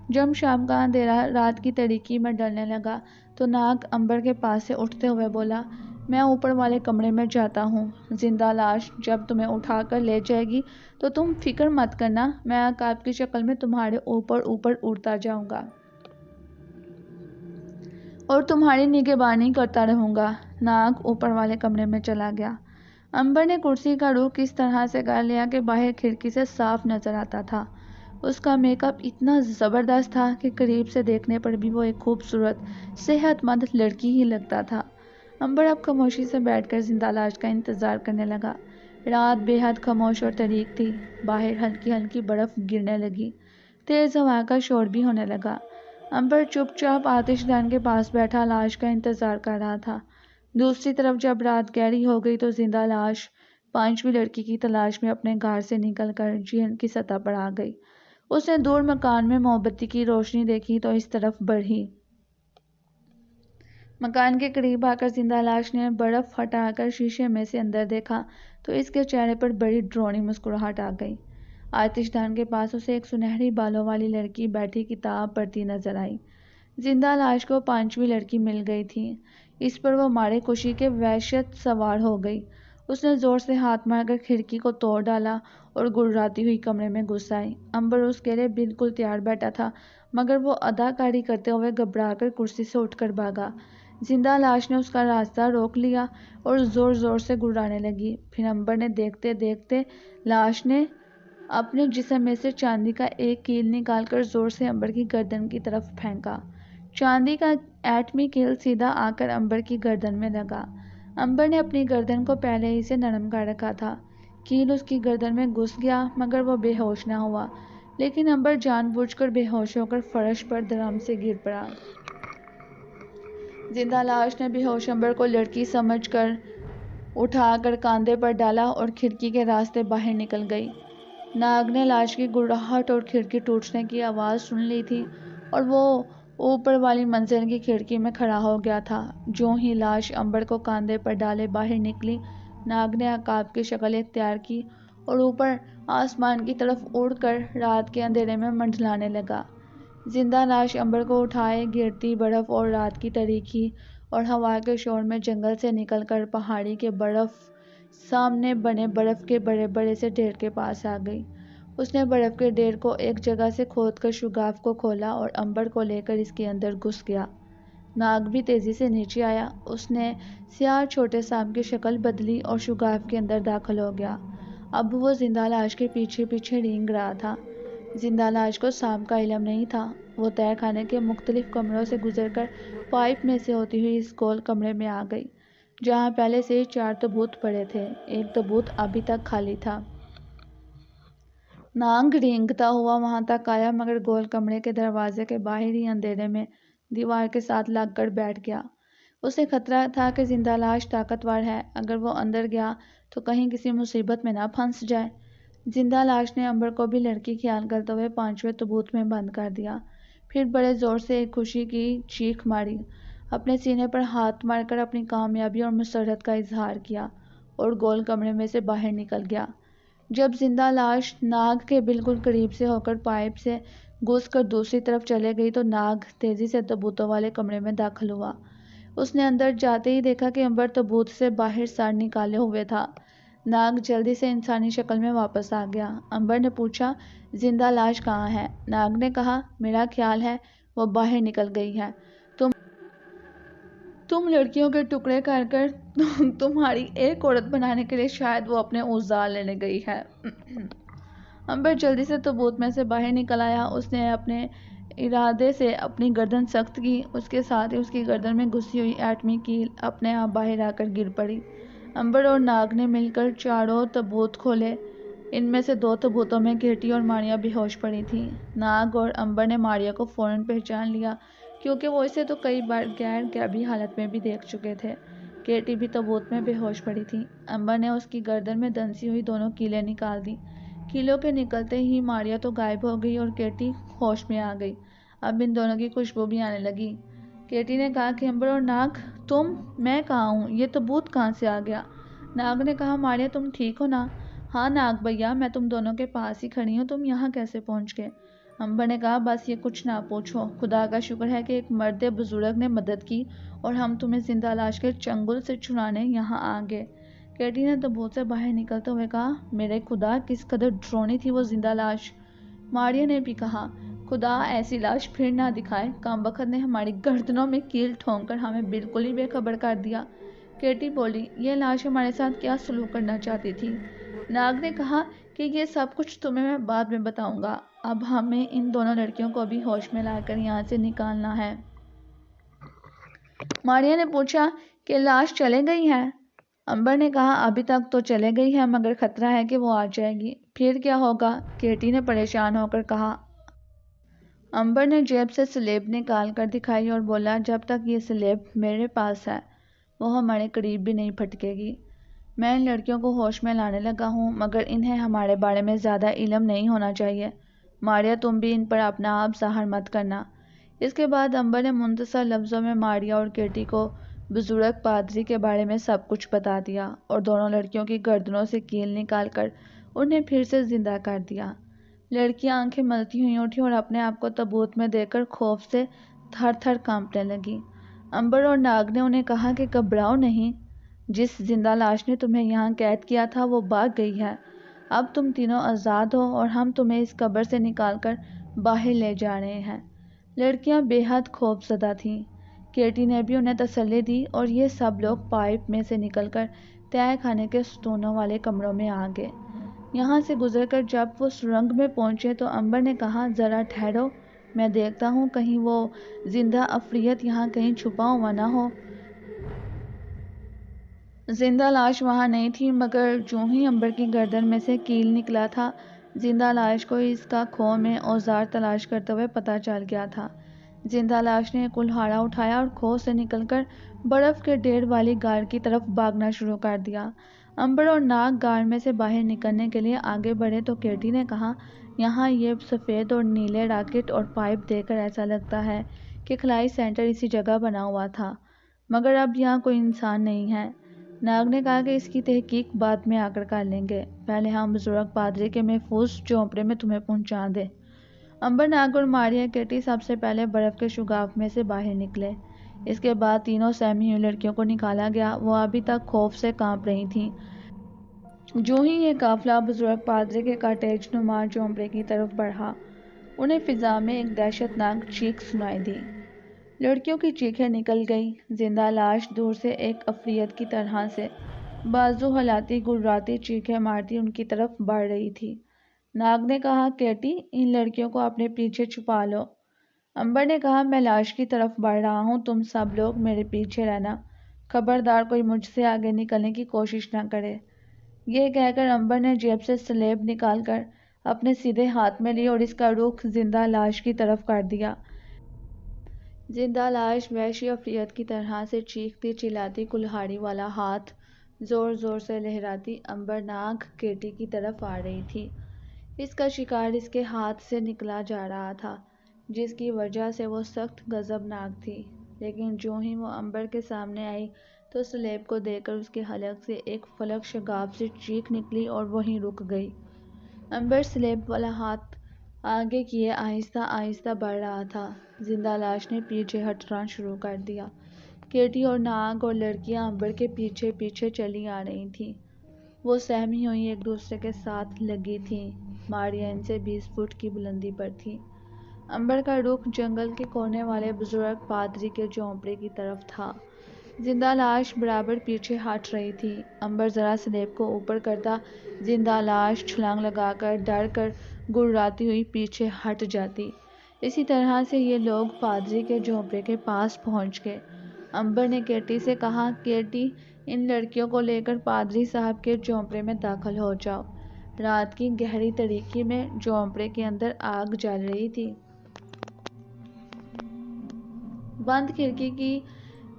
جب شام کا اندھیرا رات کی تاریکی میں ڈلنے لگا تو ناگ امبر کے پاس سے اٹھتے ہوئے بولا، میں اوپر والے کمرے میں جاتا ہوں۔ زندہ لاش جب تمہیں اٹھا کر لے جائے گی تو تم فکر مت کرنا، میں عقاب کی شکل میں تمہارے اوپر اڑتا جاؤں گا اور تمہاری نگہبانی کرتا رہوں گا۔ ناگ اوپر والے کمرے میں چلا گیا۔ امبر نے کرسی کا رخ اس طرح سے کر لیا کہ باہر کھڑکی سے صاف نظر آتا تھا۔ اس کا میک اپ اتنا زبردست تھا کہ قریب سے دیکھنے پر بھی وہ ایک خوبصورت، صحت مند لڑکی ہی لگتا تھا۔ امبر اب خاموشی سے بیٹھ کر زندہ لاش کا انتظار کرنے لگا۔ رات بے حد خاموش اور تاریک تھی۔ باہر ہلکی ہلکی برف گرنے لگی، تیز ہوا کا شور بھی ہونے لگا۔ امبر چپ چاپ آتش دان کے پاس بیٹھا لاش کا انتظار کر رہا تھا۔ دوسری طرف جب رات گہری ہو گئی تو زندہ لاش 5ویں لڑکی کی تلاش میں اپنے گھر سے نکل کر جھیل کی سطح پر آ گئی۔ اس نے دور مکان میں موم بتی کی روشنی دیکھی تو اس طرف بڑھی۔ مکان کے قریب آ کر زندہ لاش نے برف ہٹا کر شیشے میں سے اندر دیکھا تو اس کے چہرے پر بڑی ڈراؤنی مسکراہٹ آ گئی۔ آتش دان کے پاس اسے ایک سنہری بالوں والی لڑکی بیٹھی کتاب پڑھتی نظر آئی۔ زندہ لاش کو 5ویں لڑکی مل گئی تھی۔ اس پر وہ مارے خوشی کے وحشت سوار ہو گئی۔ اس نے زور سے ہاتھ مار کر کھڑکی کو توڑ ڈالا اور گڑگڑاتی ہوئی کمرے میں گھس آئی۔ امبر اس کے لیے بالکل تیار بیٹھا تھا مگر وہ اداکاری کرتے ہوئے گھبرا کر کرسی سے اٹھ کر بھاگا۔ زندہ لاش نے اس کا راستہ روک لیا اور زور زور سے گڑانے لگی۔ پھر امبر نے دیکھتے دیکھتے لاش نے اپنے جسم میں سے چاندی کا ایک کیل نکال کر زور سے امبر کی گردن کی طرف پھینکا۔ چاندی کا ایٹمی کیل سیدھا آ کر امبر کی گردن میں لگا۔ امبر نے اپنی گردن کو پہلے ہی سے نرم کر رکھا تھا۔ کیل اس کی گردن میں گھس گیا مگر وہ بے ہوش نہ ہوا، لیکن امبر جان بوجھ کر بے ہوش ہو کر فرش پر دھڑام سے گر پڑا۔ زندہ لاش نے بے ہوش امبر کو لڑکی سمجھ کر اٹھا کر کاندھے پر ڈالا اور کھڑکی کے راستے باہر نکل گئی۔ ناگ نے لاش کی گڑگڑاہٹ اور کھڑکی ٹوٹنے کی آواز سن لی تھی اور وہ اوپر والی منزل کی کھڑکی میں کھڑا ہو گیا تھا۔ جو ہی لاش امبر کو کاندھے پر ڈالے باہر نکلی، ناگ نے عقاب کی شکل اختیار کی اور اوپر آسمان کی طرف اڑ کر رات کے اندھیرے میں منڈلانے لگا۔ زندہ لاش امبر کو اٹھائے گرتی برف اور رات کی تاریکی اور ہوا کے شور میں جنگل سے نکل کر پہاڑی کے سامنے بنے برف کے بڑے بڑے سے ڈھیر کے پاس آ گئی۔ اس نے برف کے ڈھیر کو ایک جگہ سے کھود کر شگاف کو کھولا اور امبر کو لے کر اس کے اندر گھس گیا۔ ناگ بھی تیزی سے نیچے آیا۔ اس نے سیاہ چھوٹے سانپ کی شکل بدلی اور شگاف کے اندر داخل ہو گیا۔ اب وہ زندہ لاش کے پیچھے پیچھے رینگ رہا تھا۔ زندہ لاش کو سانپ کا علم نہیں تھا۔ وہ تہہ خانے کے مختلف کمروں سے گزر کر پائپ میں سے ہوتی ہوئی اس گول کمرے میں آ گئی، جہاں پہلے سے ہی 4 تابوت پڑے تھے۔ ایک تابوت ابھی تک خالی تھا۔ ناگ رینگتا ہوا وہاں تک آیا، مگر گول کمرے کے دروازے کے باہر ہی اندھیرے میں دیوار کے ساتھ لگ کر بیٹھ گیا۔ اسے خطرہ تھا کہ زندہ لاش طاقتور ہے، اگر وہ اندر گیا تو کہیں کسی مصیبت میں نہ پھنس جائے۔ زندہ لاش نے امبر کو بھی لڑکی خیال کرتے ہوئے 5ویں تابوت میں بند کر دیا، پھر بڑے زور سے ایک خوشی کی چیخ ماری، اپنے سینے پر ہاتھ مار کر اپنی کامیابی اور مسرت کا اظہار کیا اور گول کمرے میں سے باہر نکل گیا۔ جب زندہ لاش ناگ کے بالکل قریب سے ہو کر پائپ سے گھس کر دوسری طرف چلے گئی تو ناگ تیزی سے تابوتوں والے کمرے میں داخل ہوا۔ اس نے اندر جاتے ہی دیکھا کہ امبر تابوت سے باہر سر نکالے ہوئے تھا۔ ناگ جلدی سے انسانی شکل میں واپس آ گیا۔ امبر نے پوچھا، زندہ لاش کہاں ہے؟ ناگ نے کہا، میرا خیال ہے وہ باہر نکل گئی ہے۔ تم لڑکیوں کے ٹکڑے کر کر تمہاری ایک عورت بنانے کے لیے شاید وہ اپنے اوزار لینے گئی ہے۔ امبر جلدی سے تابوت میں سے باہر نکل آیا۔ اس نے اپنے ارادے سے اپنی گردن سخت کی، اس کے ساتھ ہی اس کی گردن میں گھسی ہوئی ایٹمی کیل اپنے آپ باہر آ کر گر پڑی۔ امبر اور ناگ نے مل کر 4 تابوت کھولے۔ ان میں سے 2 تابوتوں میں کیٹی اور ماریا بے ہوش پڑی تھیں۔ ناگ اور امبر نے ماریا کو فوراً پہچان لیا، کیونکہ وہ اسے تو کئی بار غیر غیبی حالت میں بھی دیکھ چکے تھے۔ کیٹی بھی تابوت میں بے ہوش پڑی تھی۔ امبر نے اس کی گردن میں دنسی ہوئی دونوں کیلیں نکال دیں۔ کیلوں کے نکلتے ہی ماریا تو غائب ہو گئی اور کیٹی ہوش میں آ گئی۔ اب ان دونوں کی خوشبو بھی آنے لگی۔ کیٹی نے کہا کہ امبر اور ناگ، میں کہاں ہوں؟ یہ تابوت کہاں سے آ گیا؟ ناگ نے کہا، ماریا تم ٹھیک ہو نا؟ ہاں ناگ بھیا، میں تم دونوں کے پاس ہی کھڑی ہوں، تم یہاں کیسے پہنچ گئے؟ امبر نے کہا، بس یہ کچھ نہ پوچھو، خدا کا شکر ہے کہ ایک مرد بزرگ نے مدد کی اور ہم تمہیں زندہ لاش کے چنگل سے چھڑانے یہاں آ گئے۔ کیٹی نے تابوت سے باہر نکلتے ہوئے کہا، میرے خدا، کس قدر ڈراؤنی تھی وہ زندہ لاش۔ ماریا نے بھی کہا، خدا ایسی لاش پھر نہ دکھائے، کامبخت نے ہماری گردنوں میں کیل ٹھونک کر ہمیں بالکل ہی بے خبر کر دیا۔ کیٹی بولی، یہ لاش ہمارے ساتھ کیا سلوک کرنا چاہتی تھی؟ ناگ نے کہا کہ یہ سب کچھ تمہیں میں بعد میں بتاؤں گا، اب ہمیں ان دونوں لڑکیوں کو بھی ہوش میں لا کر یہاں سے نکالنا ہے۔ ماریا نے پوچھا کہ لاش چلے گئی ہے؟ امبر نے کہا، ابھی تک تو چلے گئی ہے، مگر خطرہ ہے کہ وہ آ جائے گی۔ پھر کیا ہوگا؟ کیٹی نے پریشان ہو کر کہا۔ امبر نے جیب سے سلیب نکال کر دکھائی اور بولا، جب تک یہ سلیب میرے پاس ہے وہ ہمارے قریب بھی نہیں پھٹکے گی۔ میں ان لڑکیوں کو ہوش میں لانے لگا ہوں، مگر انہیں ہمارے بارے میں زیادہ علم نہیں ہونا چاہیے۔ ماریا تم بھی ان پر اپنا آپ ظاہر مت کرنا۔ اس کے بعد امبر نے مختصر لفظوں میں ماریا اور کیٹی کو بزرگ پادری کے بارے میں سب کچھ بتا دیا اور دونوں لڑکیوں کی گردنوں سے کیل نکال کر انہیں پھر سے زندہ کر دیا۔ لڑکیاں آنکھیں ملتی ہوئی اٹھیں اور اپنے آپ کو تابوت میں دیکھ کر خوف سے تھر تھر کانپنے لگیں۔ امبر اور ناگ نے انہیں کہا کہ گھبراؤ نہیں، جس زندہ لاش نے تمہیں یہاں قید کیا تھا وہ بھاگ گئی ہے۔ اب تم تینوں آزاد ہو اور ہم تمہیں اس قبر سے نکال کر باہر لے جا رہے ہیں۔ لڑکیاں بے حد خوف زدہ تھیں۔ کیٹی نے بھی انہیں تسلی دی اور یہ سب لوگ پائپ میں سے نکل کر تہہ خانے کے ستونوں والے کمروں میں آ گئے۔ یہاں سے گزر کر جب وہ سرنگ میں پہنچے تو امبر نے کہا، ذرا ٹھہرو، میں دیکھتا ہوں کہیں وہ زندہ عفریت یہاں کہیں چھپا ہوا نہ ہو۔ زندہ لاش وہاں نہیں تھی، مگر جو ہی امبر کی گردن میں سے کیل نکلا تھا، زندہ لاش کو اس کا کھو میں اوزار تلاش کرتے ہوئے پتہ چل گیا تھا۔ زندہ لاش نے کلہاڑا اٹھایا اور کھو سے نکل کر برف کے ڈھیر والی غار کی طرف بھاگنا شروع کر دیا۔ امبر اور ناگ غار میں سے باہر نکلنے کے لیے آگے بڑھے تو کیٹی نے کہا، یہاں یہ سفید اور نیلے راکٹ اور پائپ دیکھ کر ایسا لگتا ہے کہ خلائی سینٹر اسی جگہ بنا ہوا تھا، مگر اب یہاں کوئی انسان نہیں ہے۔ ناگ نے کہا کہ اس کی تحقیق بعد میں آ کر لیں گے، پہلے ہم بزرگ پادری کے محفوظ جھونپڑے میں تمہیں پہنچا دیں۔ امبر، ناگ اور ماریا کیٹی سب سے پہلے برف کے شگاف میں سے باہر نکلے۔ اس کے بعد تینوں سہمی ہوئی لڑکیوں کو نکالا گیا۔ وہ ابھی تک خوف سے کانپ رہی تھیں۔ جو ہی یہ قافلہ بزرگ پادری کے کاٹیج نما جھونپڑے کی طرف بڑھا، انہیں فضا میں ایک دہشت ناک چیخ سنائی دی۔ لڑکیوں کی چیخیں نکل گئیں۔ زندہ لاش دور سے ایک عفریت کی طرح سے بازو ہلاتی گرراتی چیخیں مارتی ان کی طرف بڑھ رہی تھی۔ ناگ نے کہا، کیٹی، ان لڑکیوں کو اپنے پیچھے چھپا لو۔ امبر نے کہا، میں لاش کی طرف بڑھ رہا ہوں، تم سب لوگ میرے پیچھے رہنا، خبردار کوئی مجھ سے آگے نکلنے کی کوشش نہ کرے۔ یہ کہہ کر امبر نے جیب سے سلیب نکال کر اپنے سیدھے ہاتھ میں لی اور اس کا رخ زندہ لاش کی طرف کر دیا۔ زندہ لاش وحشی عفریت کی طرح سے چیختی چلاتی کلہاڑی والا ہاتھ زور زور سے لہراتی امبر، ناگ، کیٹی کی طرف آ رہی تھی۔ اس کا شکار اس کے ہاتھ سے نکلا جا رہا تھا، جس کی وجہ سے وہ سخت غضبناک تھی، لیکن جو ہی وہ امبر کے سامنے آئی تو سلیب کو دیکھ کر اس کے حلق سے ایک فلک شگاف سی چیخ نکلی اور وہیں رک گئی۔ امبر سلیب والا ہاتھ آگے کیے آہستہ آہستہ بڑھ رہا تھا۔ زندہ لاش نے پیچھے ہٹنا شروع کر دیا۔ کیٹی اور ناگ اور لڑکیاں امبر کے پیچھے پیچھے چلی آ رہی تھیں۔ وہ سہمی ہوئی ایک دوسرے کے ساتھ لگی تھیں۔ ماریا ان سے 20 فٹ کی بلندی پر تھی۔ امبر کا رخ جنگل کے کونے والے بزرگ پادری کے جھونپڑے کی طرف تھا۔ زندہ لاش برابر پیچھے ہٹ رہی تھی۔ امبر ذرا سلیب کو اوپر کرتا، زندہ لاش چھلانگ لگا کر ڈر کر گرراتی ہوئی پیچھے ہٹ جاتی۔ اسی طرح سے یہ لوگ پادری کے جھونپڑے کے پاس پہنچ گئے۔ امبر نے کیٹی سے کہا، کیٹی، ان لڑکیوں کو لے کر پادری صاحب کے جھونپڑے میں داخل ہو جاؤ۔ رات کی گہری تاریکی میں جھونپڑے کے اندر آگ جل رہی تھی۔ بند کھڑکی کی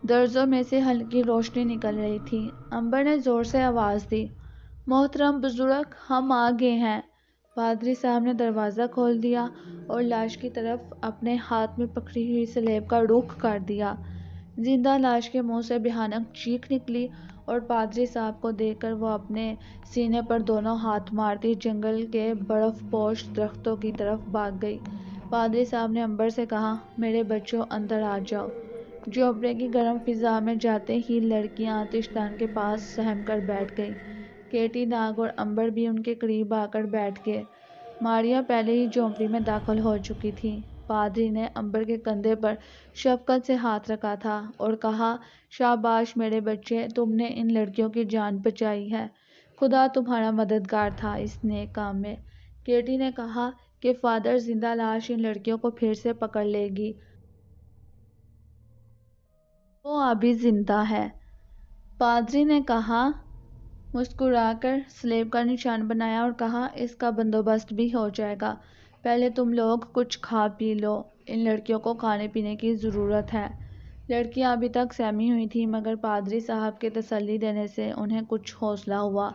درزوں میں سے ہلکی روشنی نکل رہی تھی۔ امبر نے زور سے آواز دی، محترم بزرگ، ہم آ گئے ہیں۔ پادری صاحب نے دروازہ کھول دیا اور لاش کی طرف اپنے ہاتھ میں پکڑی ہوئی سلیب کا رخ کر دیا۔ زندہ لاش کے منہ سے بھیانک چیخ نکلی اور پادری صاحب کو دیکھ کر وہ اپنے سینے پر دونوں ہاتھ مارتی جنگل کے برف پوش درختوں کی طرف بھاگ گئی۔ پادری صاحب نے امبر سے کہا، میرے بچوں، اندر آ جاؤ۔ جھونپڑے کی گرم فضا میں جاتے ہی لڑکیاں آتش دان کے پاس سہم کر بیٹھ گئیں۔ کیٹی، ناگ اور امبر بھی ان کے قریب آ کر بیٹھ گئے۔ ماریا پہلے ہی جھونپڑی میں داخل ہو چکی تھی۔ پادری نے امبر کے کندھے پر شفقت سے ہاتھ رکھا تھا اور کہا، شاباش میرے بچے، تم نے ان لڑکیوں کی جان بچائی ہے۔ خدا تمہارا مددگار تھا اس نیک کام میں۔ کیٹی نے کہا کہ فادر، زندہ لاش ان لڑکیوں کو پھر سے پکڑ لے گی۔ وہ ابھی زندہ ہے۔ پادری نے کہا، مسکرا کر سلیب کا نشان بنایا اور کہا، اس کا بندوبست بھی ہو جائے گا۔ پہلے تم لوگ کچھ کھا پی لو، ان لڑکیوں کو کھانے پینے کی ضرورت ہے۔ لڑکیاں ابھی تک سہمی ہوئی تھیں، مگر پادری صاحب کے تسلی دینے سے انہیں کچھ حوصلہ ہوا۔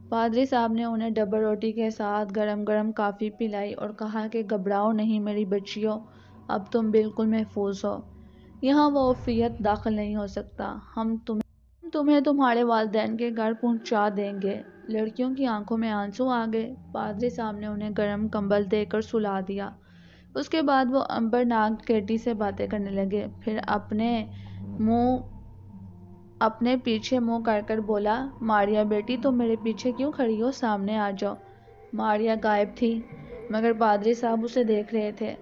پادری صاحب نے انہیں ڈبل روٹی کے ساتھ گرم گرم کافی پلائی اور کہا کہ گھبراؤ نہیں میری بچیوں، اب تم بالکل محفوظ ہو۔ یہاں وہ عفریت داخل نہیں ہو سکتا۔ ہم تمہیں تمہارے والدین کے گھر پہنچا دیں گے۔ لڑکیوں کی آنکھوں میں آنسو آ گئے۔ پادری صاحب نے انہیں گرم کمبل دے کر سلا دیا۔ اس کے بعد وہ امبر، ناگ، کیٹی سے باتیں کرنے لگے۔ پھر اپنے پیچھے منہ کر کر بولا، ماریا بیٹی، تم میرے پیچھے کیوں کھڑی ہو؟ سامنے آ جاؤ۔ ماریا غائب تھی، مگر پادری صاحب اسے دیکھ رہے تھے۔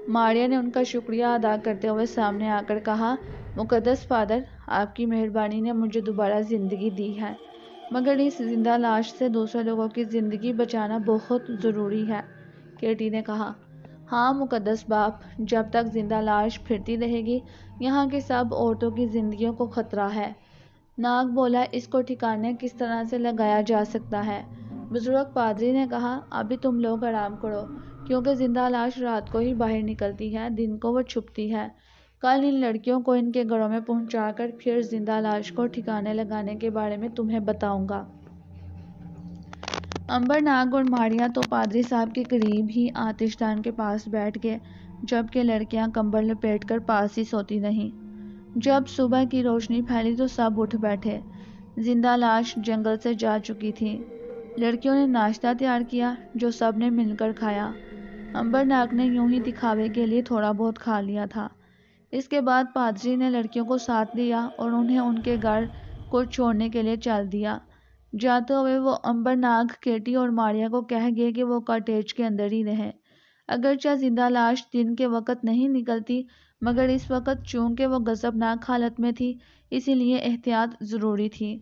ماریا نے ان کا شکریہ ادا کرتے ہوئے سامنے آ کر کہا، مقدس فادر، آپ کی مہربانی نے مجھے دوبارہ زندگی دی ہے، مگر اس زندہ لاش سے دوسرے لوگوں کی زندگی بچانا بہت ضروری ہے۔ کیٹی نے کہا، ہاں مقدس باپ، جب تک زندہ لاش پھرتی رہے گی، یہاں کی سب عورتوں کی زندگیوں کو خطرہ ہے۔ ناگ بولا، اس کو ٹھکانے کس طرح سے لگایا جا سکتا ہے؟ بزرگ پادری نے کہا، ابھی تم لوگ آرام کرو، کیونکہ زندہ لاش رات کو ہی باہر نکلتی ہے، دن کو وہ چھپتی ہے۔ کل ان لڑکیوں کو ان کے گھروں میں پہنچا کر پھر زندہ لاش کو ٹھکانے لگانے کے بارے میں تمہیں بتاؤں گا۔ امبر ناگ اور ماریا تو پادری صاحب کے قریب ہی آتش دان کے پاس بیٹھ گئے، جبکہ لڑکیاں کمبل لپیٹ کر پاس ہی سوتی رہیں۔ جب صبح کی روشنی پھیلی تو سب اٹھ بیٹھے۔ زندہ لاش جنگل سے جا چکی تھی۔ لڑکیوں نے ناشتہ تیار کیا جو سب نے مل کر کھایا۔ امبر ناگ نے یوں ہی دکھاوے کے لیے تھوڑا بہت کھا لیا تھا۔ اس کے بعد پادری نے لڑکیوں کو ساتھ لیا اور انہیں ان کے گھر کو چھوڑنے کے لیے چل دیا۔ جاتے ہوئے وہ امبر ناگ، کیٹی اور ماریا کو کہہ گئے کہ وہ کاٹیج کے اندر ہی رہیں۔ اگرچہ زندہ لاش دن کے وقت نہیں نکلتی، مگر اس وقت چونکہ وہ غضبناک حالت میں تھی، اسی لیے احتیاط ضروری تھی۔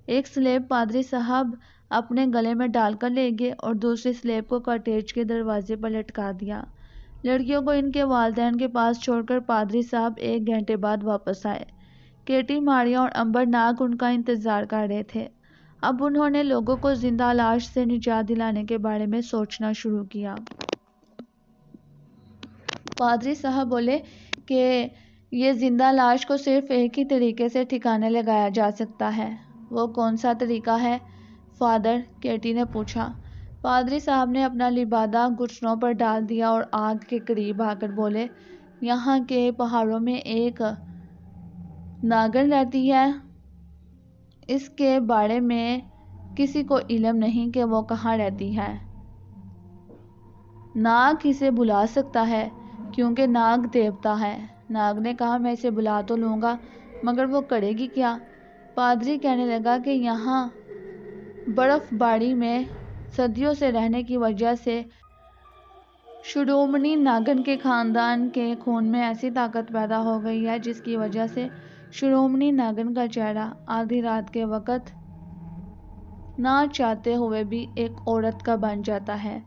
ایک سلیب پادری صاحب اپنے گلے میں ڈال کر لے گئے اور دوسری سلیب کو کاٹیج کے دروازے پر لٹکا دیا۔ لڑکیوں کو ان کے والدین کے پاس چھوڑ کر پادری صاحب 1 گھنٹے بعد واپس آئے۔ کیٹی، ماریا اور امبر ناگ ان کا انتظار کر رہے تھے۔ اب انہوں نے لوگوں کو زندہ لاش سے نجات دلانے کے بارے میں سوچنا شروع کیا۔ پادری صاحب بولے کہ یہ زندہ لاش کو صرف ایک ہی طریقے سے ٹھکانے لگایا جا سکتا ہے۔ وہ کون سا طریقہ ہے فادر؟ کیٹی نے پوچھا۔ پادری صاحب نے اپنا لبادہ گھٹنوں پر ڈال دیا اور آگ کے قریب آ کر بولے، یہاں کے پہاڑوں میں ایک ناگن رہتی ہے۔ اس کے بارے میں کسی کو علم نہیں کہ وہ کہاں رہتی ہے۔ ناگ اسے بلا سکتا ہے کیونکہ ناگ دیوتا ہے۔ ناگ نے کہا، میں اسے بلا تو لوں گا مگر وہ کرے گی کیا؟ پادری کہنے لگا کہ یہاں برف باری میں صدیوں سے رہنے کی وجہ سے شرومنی ناگن کے خاندان کے خون میں ایسی طاقت پیدا ہو گئی ہے جس کی وجہ سے شرومنی ناگن کا چہرہ آدھی رات کے وقت نہ چاہتے ہوئے بھی ایک عورت کا بن جاتا ہے۔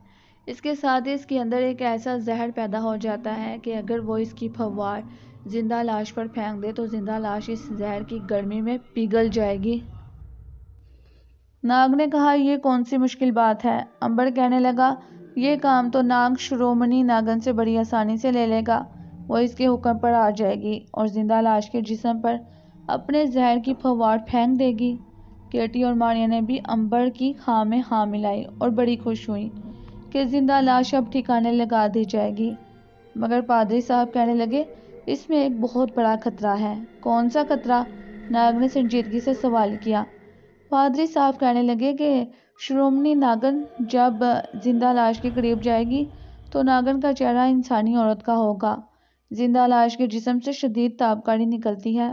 اس کے ساتھ اس کے اندر ایک ایسا زہر پیدا ہو جاتا ہے کہ اگر وہ اس کی پھوار زندہ لاش پر پھینک دے تو زندہ لاش اس زہر کی گرمی میں پگھل جائے گی۔ ناگ نے کہا، یہ کون سی مشکل بات ہے؟ امبر کہنے لگا، یہ کام تو ناگ شرومنی ناگن سے بڑی آسانی سے لے لے گا۔ وہ اس کے حکم پر آ جائے گی اور زندہ لاش کے جسم پر اپنے زہر کی پھوار پھینک دے گی۔ کیٹی اور ماریا نے بھی امبر کی ہاں میں ہاں ملائی اور بڑی خوش ہوئی کہ زندہ لاش اب ٹھکانے لگا دی جائے گی۔ مگر پادری صاحب کہنے لگے، اس میں ایک بہت بڑا خطرہ ہے۔ کون سا خطرہ؟ ناگ نے سنجیدگی سے سوال کیا۔ پادری صاحب کہنے لگے کہ شرومنی ناگن جب زندہ لاش کے قریب جائے گی تو ناگن کا چہرہ انسانی عورت کا ہوگا۔ زندہ لاش کے جسم سے شدید تابکاری نکلتی ہے۔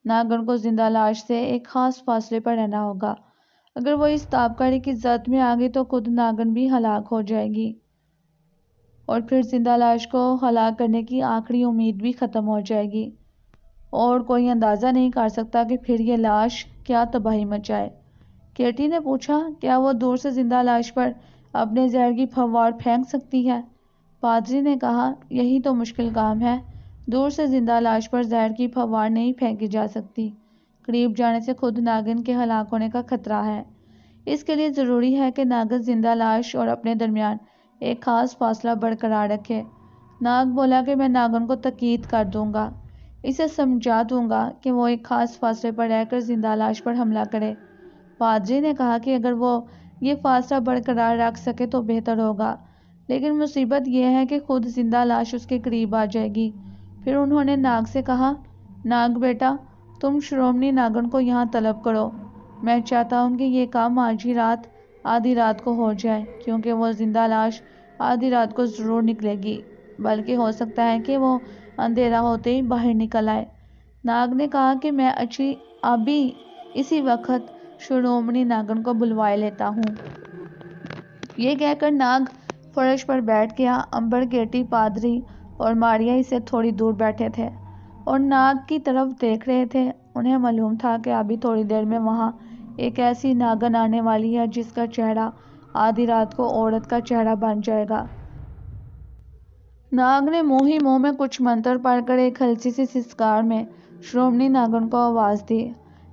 ناگن کو زندہ لاش سے ایک خاص فاصلے پر رہنا ہوگا۔ اگر وہ اس تابکاری کی زد میں آ گئی تو خود ناگن بھی ہلاک ہو جائے گی اور پھر زندہ لاش کو ہلاک کرنے کی آخری امید بھی ختم ہو جائے گی اور کوئی اندازہ نہیں کر سکتا کہ پھر یہ لاش کیا تباہی مچائے۔ کیٹی نے پوچھا، کیا وہ دور سے زندہ لاش پر اپنے زہر کی پھوار پھینک سکتی ہے؟ پادری نے کہا، یہی تو مشکل کام ہے۔ دور سے زندہ لاش پر زہر کی پھوار نہیں پھینکی جا سکتی۔ قریب جانے سے خود ناگن کے ہلاک ہونے کا خطرہ ہے۔ اس کے لیے ضروری ہے کہ ناگن زندہ لاش اور اپنے درمیان ایک خاص فاصلہ برقرار رکھے۔ ناگ بولا کہ میں ناگن کو تاکید کر دوں گا، اسے سمجھا دوں گا کہ وہ ایک خاص فاصلے پر رہ کر زندہ لاش پر حملہ کرے۔ پادری نے کہا کہ اگر وہ یہ فاصلہ برقرار رکھ سکے تو بہتر ہوگا، لیکن مصیبت یہ ہے کہ خود زندہ لاش اس کے قریب آ جائے گی۔ پھر انہوں نے ناگ سے کہا، ناگ بیٹا، تم شرومنی ناگن کو یہاں طلب کرو۔ میں چاہتا ہوں کہ یہ کام آج ہی رات آدھی رات کو ہو جائے، کیونکہ وہ زندہ لاش آدھی رات کو ضرور نکلے گی، بلکہ ہو سکتا ہے کہ وہ اندھیرا ہوتے ہی باہر نکل آئے۔ ناگ نے کہا کہ میں ابھی اسی وقت شرومنی ناگن کو بلوائے لیتا ہوں۔ یہ کہہ کر ناگ فرش پر بیٹھ گیا۔ امبر، کیٹی، پادری اور ماریا اس سے تھوڑی دور بیٹھے تھے اور ناگ کی طرف دیکھ رہے تھے۔ انہیں معلوم تھا کہ ابھی تھوڑی دیر میں وہاں ایک ایسی ناگن آنے والی ہے جس کا چہرہ آدھی رات کو عورت کا چہرہ بن جائے گا۔ ناگ نے منہ ہی منہ میں کچھ منتر پڑھ کر ایک ہلکی سی سسکار میں شرومنی ناگن کو آواز دی۔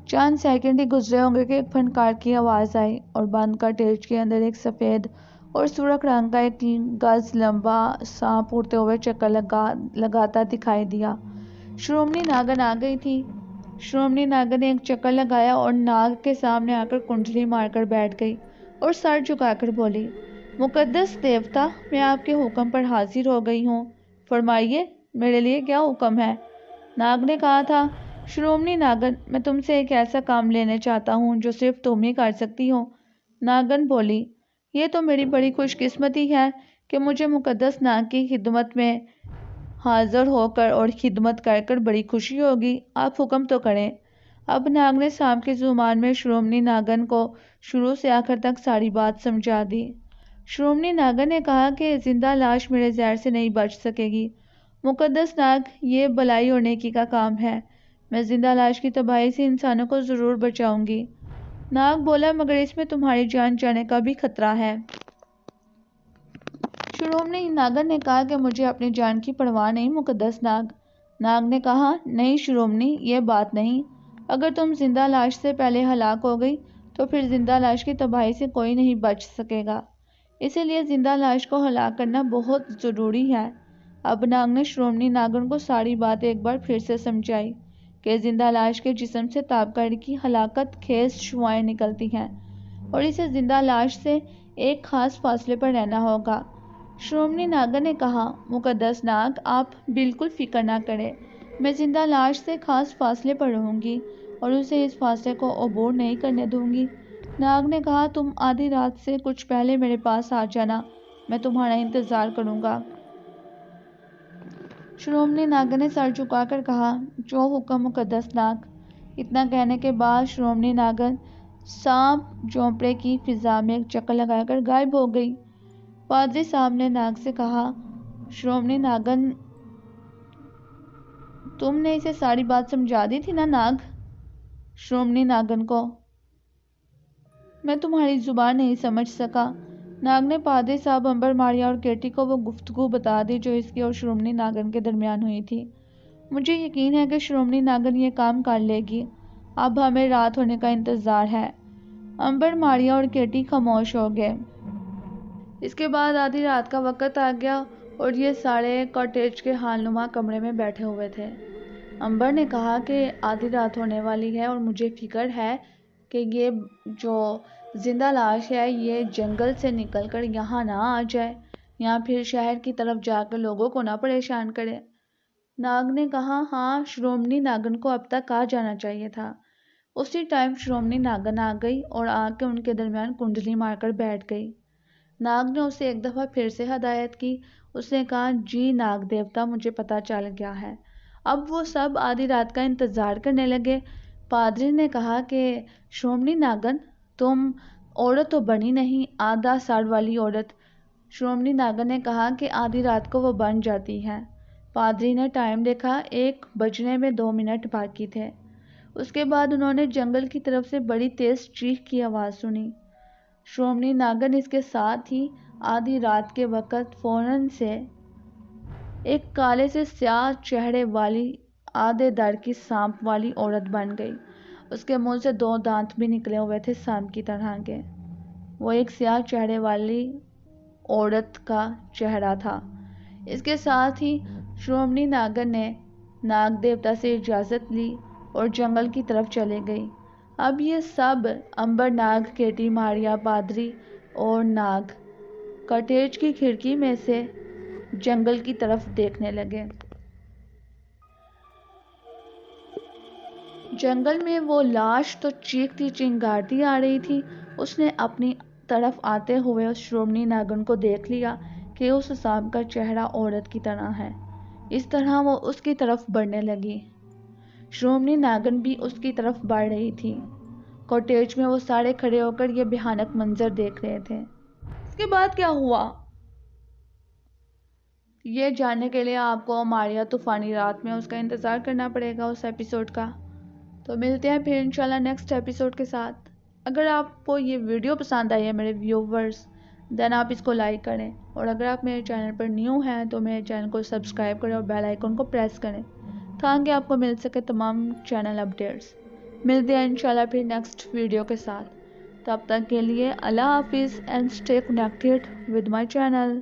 چند سیکنڈ ہی گزرے ہوں گے کہ ایک پھنکار کی آواز آئی اور بند کاٹیج کے اندر ایک سفید اور سرخ رنگ کا ایک گز لمبا سانپ اڑتے ہوئے چکر لگاتا دکھائی دیا۔ شرومنی ناگن آ گئی تھی۔ شرومنی ناگن نے ایک چکر لگایا اور ناگ کے سامنے آ کر کنڈلی مار کر بیٹھ گئی اور سر جھکا کر بولی، مقدس دیوتا، میں آپ کے حکم پر حاضر ہو گئی ہوں، فرمائیے میرے لیے کیا حکم ہے؟ ناگ نے کہا تھا، شرومنی ناگن، میں تم سے ایک ایسا کام لینے چاہتا ہوں جو صرف تم ہی کر سکتی ہو۔ ناگن بولی، یہ تو میری بڑی خوش قسمتی ہے کہ مجھے مقدس ناگ کی خدمت میں حاضر ہو کر اور خدمت کر کر بڑی خوشی ہوگی، آپ حکم تو کریں۔ اب ناگ نے سانپ کی زبان میں شرومنی ناگن کو شروع سے آخر تک ساری بات سمجھا دی۔ شرومنی ناگن نے کہا کہ زندہ لاش میرے زہر سے نہیں بچ سکے گی۔ مقدس ناگ، یہ بلائی اور نیکی کا کام ہے، میں زندہ لاش کی تباہی سے انسانوں کو ضرور بچاؤں گی۔ ناگ بولا، مگر اس میں تمہاری جان جانے کا بھی خطرہ ہے۔ شرومنی ناگن نے کہا کہ مجھے اپنی جان کی پرواہ نہیں مقدس ناگ۔ ناگ نے کہا، نہیں شرومنی، یہ بات نہیں، اگر تم زندہ لاش سے پہلے ہلاک ہو گئی تو پھر زندہ لاش کی تباہی سے کوئی نہیں بچ سکے گا، اسی لیے زندہ لاش کو ہلاک کرنا بہت ضروری ہے۔ اب ناگ نے شرومنی ناگن کو ساری بات ایک بار پھر سے سمجھائی کہ زندہ لاش کے جسم سے تاب کر کی ہلاکت خیز شعاعیں نکلتی ہیں اور اسے زندہ لاش سے ایک خاص فاصلے پر رہنا ہوگا۔ شرومنی ناگن نے کہا، مقدس ناگ، آپ بالکل فکر نہ کریں، میں زندہ لاش سے خاص فاصلے پر رہوں گی اور اسے اس فاصلے کو عبور نہیں کرنے دوں گی۔ ناگ نے کہا، تم آدھی رات سے کچھ پہلے میرے پاس آ جانا، میں تمہارا انتظار کروں گا۔ شرومنی ناگن نے سر جھکا کر کہا، جو حکم مقدس ناگ۔ اتنا کہنے کے بعد شرومنی ناگن سانپ جھونپڑے کی فضا میں ایک چکر لگا کر غائب ہو گئی۔ پادری صاحب نے ناگ سے کہا، شرومنی ناگن، تم نے اسے ساری بات سمجھا دی تھی نا ناگ؟ شرومنی ناگن کو، میں تمہاری زبان نہیں سمجھ سکا۔ ناگ نے پادری صاحب، امبر ماریا اور کیٹی کو وہ گفتگو بتا دی جو اس کی اور شرومنی ناگن کے درمیان ہوئی تھی۔ مجھے یقین ہے کہ شرومنی ناگن یہ کام کر لے گی، اب ہمیں رات ہونے کا انتظار ہے۔ امبر ماریا اور کیٹی خاموش ہو گئے۔ اس کے بعد آدھی رات کا وقت آ گیا اور یہ سارے کاٹیج کے حال نما کمرے میں بیٹھے ہوئے تھے۔ امبر نے کہا کہ آدھی رات ہونے والی ہے اور مجھے فکر ہے کہ یہ جو زندہ لاش ہے یہ جنگل سے نکل کر یہاں نہ آ جائے یا پھر شہر کی طرف جا کر لوگوں کو نہ پریشان کرے۔ ناگ نے کہا، ہاں، شرومنی ناگن کو اب تک آ جانا چاہیے تھا۔ اسی ٹائم شرومنی ناگن آ گئی اور آ کے ان کے درمیان کنڈلی مار کر بیٹھ گئی۔ ناگ نے اسے ایک دفعہ پھر سے ہدایت کی۔ اس نے کہا، جی ناگ دیوتا، مجھے پتہ چل گیا ہے۔ اب وہ سب آدھی رات کا انتظار کرنے لگے۔ پادری نے کہا کہ شرومنی ناگن، تم عورت تو بنی نہیں، آدھا ساڑھ والی عورت۔ شرومنی ناگن نے کہا کہ آدھی رات کو وہ بن جاتی ہے۔ پادری نے ٹائم دیکھا، 1 بجنے میں 2 منٹ باقی تھے۔ اس کے بعد انہوں نے جنگل کی طرف سے بڑی تیز چیخ کی آواز سنی۔ شرومنی ناگن اس کے ساتھ ہی آدھی رات کے وقت فوراً سے ایک کالے سے سیاہ چہرے والی آدھے در کی سانپ والی عورت بن گئی۔ اس کے منہ سے 2 دانت بھی نکلے ہوئے تھے سانپ کی طرح کے۔ وہ ایک سیاہ چہرے والی عورت کا چہرہ تھا۔ اس کے ساتھ ہی شرومنی ناگن نے ناگ دیوتا سے اجازت لی اور جنگل کی طرف چلے گئی۔ اب یہ سب امبر ناگ، کیٹی، ماریا، پادری اور ناگ کاٹیج کی کھڑکی میں سے جنگل کی طرف دیکھنے لگے۔ جنگل میں وہ لاش تو چیختی چنگھاڑتی آ رہی تھی۔ اس نے اپنی طرف آتے ہوئے اس شرومنی ناگن کو دیکھ لیا کہ اس سانپ کا چہرہ عورت کی طرح ہے۔ اس طرح وہ اس کی طرف بڑھنے لگی۔ شرومنی ناگن بھی اس کی طرف بڑھ رہی تھی۔ کاٹیج میں وہ سارے کھڑے ہو کر یہ بھیانک منظر دیکھ رہے تھے۔ اس کے بعد کیا ہوا؟ یہ جاننے کے لیے آپ کو ماریا طوفانی رات میں اس کا انتظار کرنا پڑے گا، اس ایپیسوڈ کا۔ تو ملتے ہیں پھر انشاءاللہ نیکسٹ ایپیسوڈ کے ساتھ۔ اگر آپ کو یہ ویڈیو پسند آئی ہے میرے ویورز، دین آپ اس کو لائک کریں، اور اگر آپ میرے چینل پر نیو ہیں تو میرے چینل کو سبسکرائب کریں اور بیل آئیکن کو پریس کریں تاکہ آپ کو مل سکے تمام چینل اپڈیٹس۔ ملتے ہیں انشاءاللہ پھر نیکسٹ ویڈیو کے ساتھ۔ تب تک کے لیے اللہ حافظ and stay connected with my channel.